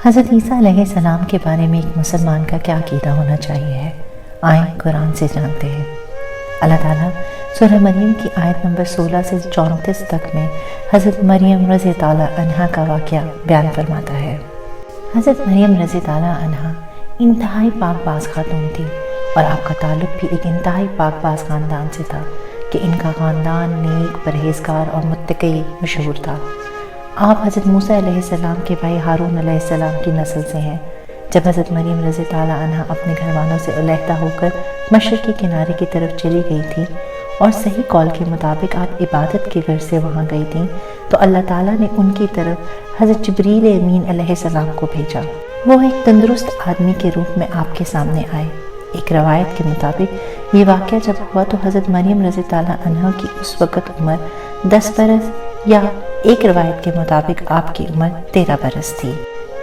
حضرت عیسیٰ علیہ السلام کے بارے میں ایک مسلمان کا کیا عقیدہ ہونا چاہیے ہے، آئیں قرآن سے جانتے ہیں۔ اللہ تعالیٰ سورہ مریم کی آیت نمبر 16 سے 34 تک میں حضرت مریم رضی تعالیٰ عنہا کا واقعہ بیان فرماتا ہے۔ حضرت مریم رضی تعالیٰ عنہا انتہائی پاک باز خاتون تھی، اور آپ کا تعلق بھی ایک انتہائی پاک باز خاندان سے تھا کہ ان کا خاندان نیک، پرہیزگار اور متقی مشہور تھا۔ آپ حضرت موسیٰ علیہ السلام کے بھائی ہارون علیہ السلام کی نسل سے ہیں۔ جب حضرت مریم رضی تعالیٰ عنہا اپنے گھر والوں سے علیحدہ ہو کر مشرقی کنارے کی طرف چلی گئی تھی اور صحیح قول کے مطابق آپ عبادت کے گھر سے وہاں گئی تھیں، تو اللہ تعالیٰ نے ان کی طرف حضرت جبریل امین علیہ السلام کو بھیجا۔ وہ ایک تندرست آدمی کے روپ میں آپ کے سامنے آئے۔ ایک روایت کے مطابق یہ واقعہ جب ہوا تو حضرت مریم رضی تعالیٰ عنہا کی اس وقت عمر 10 برس یا ایک روایت کے مطابق آپ کی عمر 13 برس تھی۔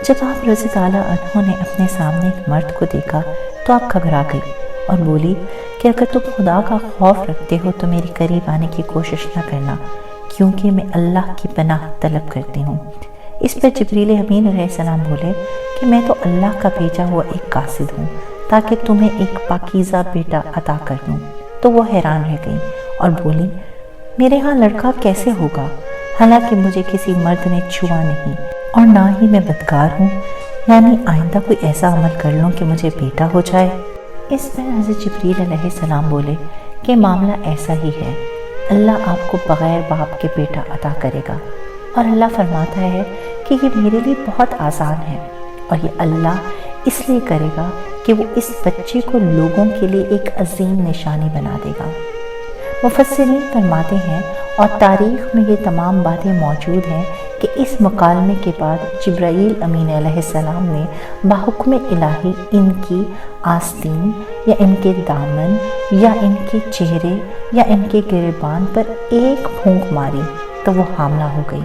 جب آپ رضی تعالیٰ عنہ نے اپنے سامنے ایک مرد کو دیکھا تو آپ گھبرا گئی اور بولی کہ اگر تم خدا کا خوف رکھتے ہو تو میرے قریب آنے کی کوشش نہ کرنا، کیونکہ میں اللہ کی پناہ طلب کرتی ہوں۔ اس پر جبریل امین علیہ السلام بولے کہ میں تو اللہ کا بھیجا ہوا ایک قاصد ہوں تاکہ تمہیں ایک پاکیزہ بیٹا عطا کر دوں۔ تو وہ حیران رہ گئی اور بولی میرے ہاں لڑکا کیسے ہوگا، حالانکہ مجھے کسی مرد نے چھوا نہیں اور نہ ہی میں بدکار ہوں، یعنی آئندہ کوئی ایسا عمل کر لوں کہ مجھے بیٹا ہو جائے۔ اس پر حضرت جبریل علیہ السلام بولے کہ معاملہ ایسا ہی ہے، اللہ آپ کو بغیر باپ کے بیٹا عطا کرے گا، اور اللہ فرماتا ہے کہ یہ میرے لیے بہت آسان ہے، اور یہ اللہ اس لیے کرے گا کہ وہ اس بچے کو لوگوں کے لیے ایک عظیم نشانی بنا دے گا۔ مفسرین فرماتے ہیں اور تاریخ میں یہ تمام باتیں موجود ہیں کہ اس مکالمے کے بعد جبرائیل امین علیہ السلام نے بحکم الہی ان کی آستین یا ان کے دامن یا ان کے چہرے یا ان کے گریبان پر ایک پھونک ماری تو وہ حاملہ ہو گئی۔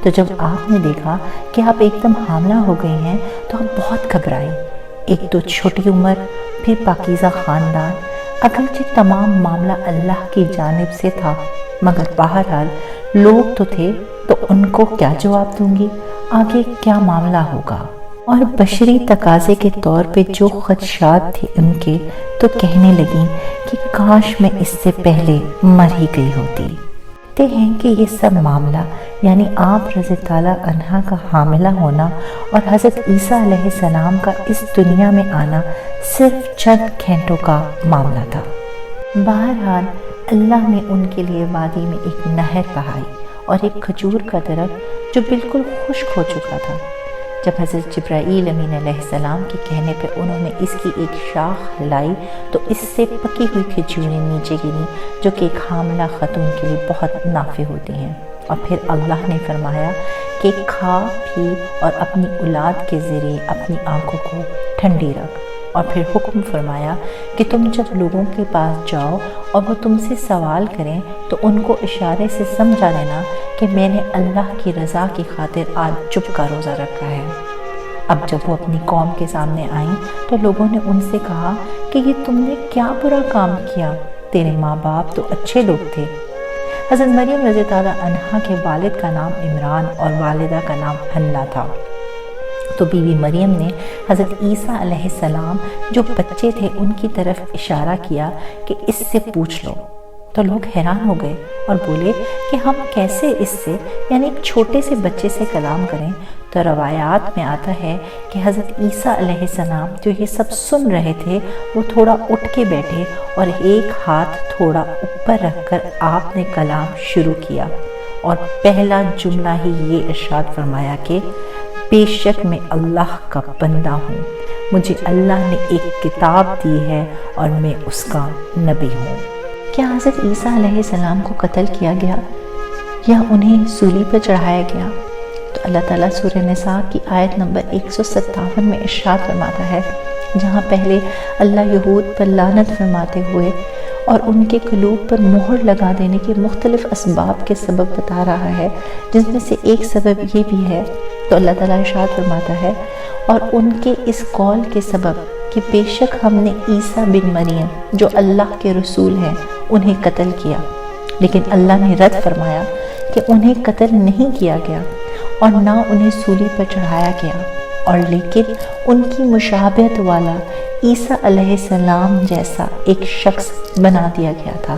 تو جب آپ نے دیکھا کہ آپ ایک دم حاملہ ہو گئی ہیں تو آپ بہت گھبرائی۔ ایک تو چھوٹی عمر، پھر پاکیزہ خاندان، اگرچہ تمام معاملہ اللہ کی جانب سے تھا، مگر بہرحال لوگ تو تھے، تو ان کو کیا جواب دوں گی، آگے کیا معاملہ ہوگا۔ اور بشری تقاضے کے طور پہ جو خدشات تھے ان کے، تو کہنے لگیں کہ کاش میں اس سے پہلے مر ہی گئی ہوتی۔ کہتے ہیں کہ یہ سب معاملہ یعنی آپ رضی تعالیٰ عنہا کا حاملہ ہونا اور حضرت عیسیٰ علیہ السلام کا اس دنیا میں آنا صرف چند گھنٹوں کا معاملہ تھا۔ بہرحال اللہ نے ان کے لیے وادی میں ایک نہر بہائی اور ایک کھجور کا درخت جو بالکل خشک ہو چکا تھا۔ جب حضرت جبرائیل امین علیہ السلام کے کہنے پہ انہوں نے اس کی ایک شاخ ہلائی تو اس سے پکی ہوئی کھجوریں نیچے گریں، جو کہ ایک حاملہ خاتون کے لیے بہت نافع ہوتی ہیں، اور پھر اللہ نے فرمایا کہ کھا پی اور اپنی اولاد کے ذریعے اپنی آنکھوں کو ٹھنڈی رکھ، اور پھر حکم فرمایا کہ تم جب لوگوں کے پاس جاؤ اور وہ تم سے سوال کریں تو ان کو اشارے سے سمجھا لینا کہ میں نے اللہ کی رضا کی خاطر آج چپ کا روزہ رکھا ہے۔ اب جب وہ اپنی قوم کے سامنے آئیں تو لوگوں نے ان سے کہا کہ یہ تم نے کیا برا کام کیا، تیرے ماں باپ تو اچھے لوگ تھے۔ حضرت مریم رضی تعالیٰ عنہا کے والد کا نام عمران اور والدہ کا نام حنہ تھا۔ تو بی بی مریم نے حضرت عیسیٰ علیہ السلام جو بچے تھے ان کی طرف اشارہ کیا کہ اس سے پوچھ لو، تو لوگ حیران ہو گئے اور بولے کہ ہم کیسے اس سے یعنی ایک چھوٹے سے بچے سے کلام کریں۔ تو روایات میں آتا ہے کہ حضرت عیسیٰ علیہ السلام جو یہ سب سن رہے تھے وہ تھوڑا اٹھ کے بیٹھے اور ایک ہاتھ تھوڑا اوپر رکھ کر آپ نے کلام شروع کیا، اور پہلا جملہ ہی یہ ارشاد فرمایا کہ بے شک میں اللہ کا بندہ ہوں، مجھے اللہ نے ایک کتاب دی ہے اور میں اس کا نبی ہوں۔ کیا حضرت عیسیٰ علیہ السلام کو قتل کیا گیا یا انہیں سولی پر چڑھایا گیا؟ تو اللہ تعالیٰ سورہ نساء کی آیت نمبر 157 میں ارشاد فرماتا ہے، جہاں پہلے اللہ یہود پر لعنت فرماتے ہوئے اور ان کے قلوب پر مہر لگا دینے کے مختلف اسباب کے سبب بتا رہا ہے، جس میں سے ایک سبب یہ بھی ہے، تو اللہ تعالیٰ ارشاد فرماتا ہے اور ان کے اس قول کے سبب کہ بے شک ہم نے عیسیٰ بن مریم جو اللہ کے رسول ہیں انہیں قتل کیا، لیکن اللہ نے رد فرمایا کہ انہیں قتل نہیں کیا گیا اور نہ انہیں سولی پر چڑھایا گیا، اور لیکن ان کی مشابہت والا عیسیٰ علیہ السلام جیسا ایک شخص بنا دیا گیا تھا،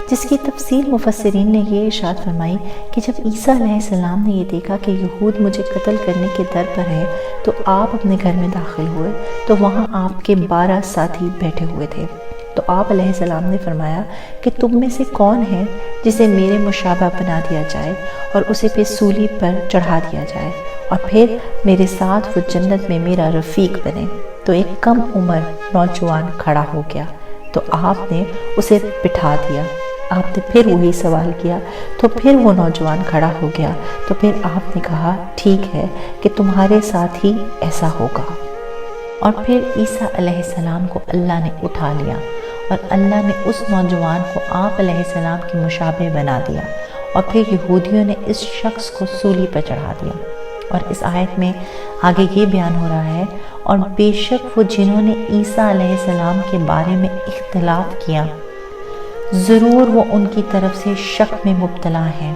جس کی تفسیر مفسرین نے یہ ارشاد فرمائی کہ جب عیسیٰ علیہ السلام نے یہ دیکھا کہ یہود مجھے قتل کرنے کے در پر ہے تو آپ اپنے گھر میں داخل ہوئے تو وہاں آپ کے 12 ساتھی بیٹھے ہوئے تھے۔ تو آپ علیہ السلام نے فرمایا کہ تم میں سے کون ہے جسے میرے مشابہ بنا دیا جائے اور اسے پھر سولی پر چڑھا دیا جائے اور پھر میرے ساتھ وہ جنت میں میرا رفیق بنے۔ تو ایک کم عمر نوجوان کھڑا ہو گیا تو آپ نے اسے بٹھا دیا۔ آپ نے پھر وہی سوال کیا تو پھر وہ نوجوان کھڑا ہو گیا تو پھر آپ نے کہا ٹھیک ہے کہ تمہارے ساتھ ہی ایسا ہوگا۔ اور پھر عیسیٰ علیہ السلام کو اللہ نے اٹھا لیا اور اللہ نے اس نوجوان کو آپ علیہ السلام کی مشابہ بنا دیا، اور پھر یہودیوں نے اس شخص کو سولی پر چڑھا دیا۔ اور اس آیت میں آگے یہ بیان ہو رہا ہے، اور بے شک وہ جنہوں نے عیسیٰ علیہ السلام کے بارے میں اختلاف کیا، ضرور وہ ان کی طرف سے شک میں مبتلا ہیں،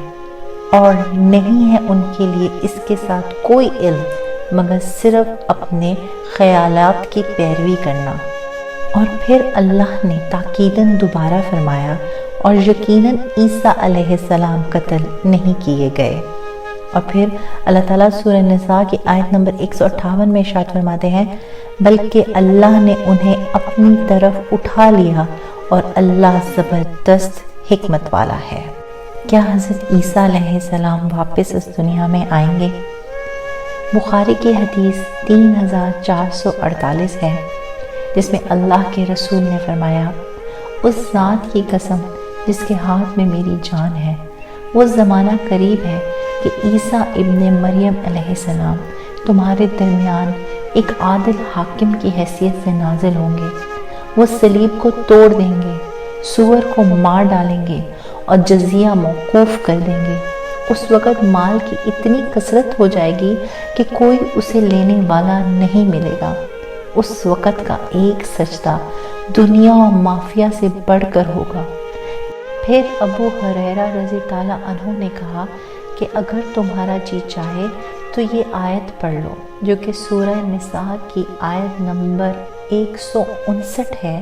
اور نہیں ہے ان کے لیے اس کے ساتھ کوئی علم مگر صرف اپنے خیالات کی پیروی کرنا۔ اور پھر اللہ نے تاکیداً دوبارہ فرمایا، اور یقیناً عیسیٰ علیہ السلام قتل نہیں کیے گئے۔ اور پھر اللہ تعالیٰ سورہ نساء کی آیت نمبر 158 میں ارشاد فرماتے ہیں، بلکہ اللہ نے انہیں اپنی طرف اٹھا لیا اور اللہ زبردست حکمت والا ہے۔ کیا حضرت عیسیٰ علیہ السلام واپس اس دنیا میں آئیں گے؟ بخاری کی حدیث 3448 ہے، جس میں اللہ کے رسول نے فرمایا، اس ذات کی قسم جس کے ہاتھ میں میری جان ہے، وہ زمانہ قریب ہے کہ عیسیٰ ابن مریم علیہ السلام تمہارے درمیان ایک عادل حاکم کی حیثیت سے نازل ہوں گے۔ وہ صلیب کو توڑ دیں گے، سور کو مار ڈالیں گے اور جزیہ موقوف کر دیں گے۔ اس وقت مال کی اتنی کثرت ہو جائے گی کہ کوئی اسے لینے والا نہیں ملے گا۔ اس وقت کا ایک سجدہ دنیا و مافیا سے بڑھ کر ہوگا۔ پھر ابو ہریرہ رضی اللہ عنہ نے کہا کہ اگر تمہارا جی چاہے تو یہ آیت پڑھ لو، جو کہ سورہ نساء کی آیت نمبر 159 ہے،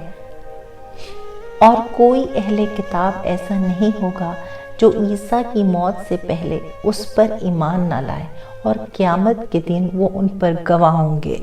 اور کوئی اہل کتاب ایسا نہیں ہوگا جو عیسیٰ کی موت سے پہلے اس پر ایمان نہ لائے، اور قیامت کے دن وہ ان پر گواہ ہوں گے۔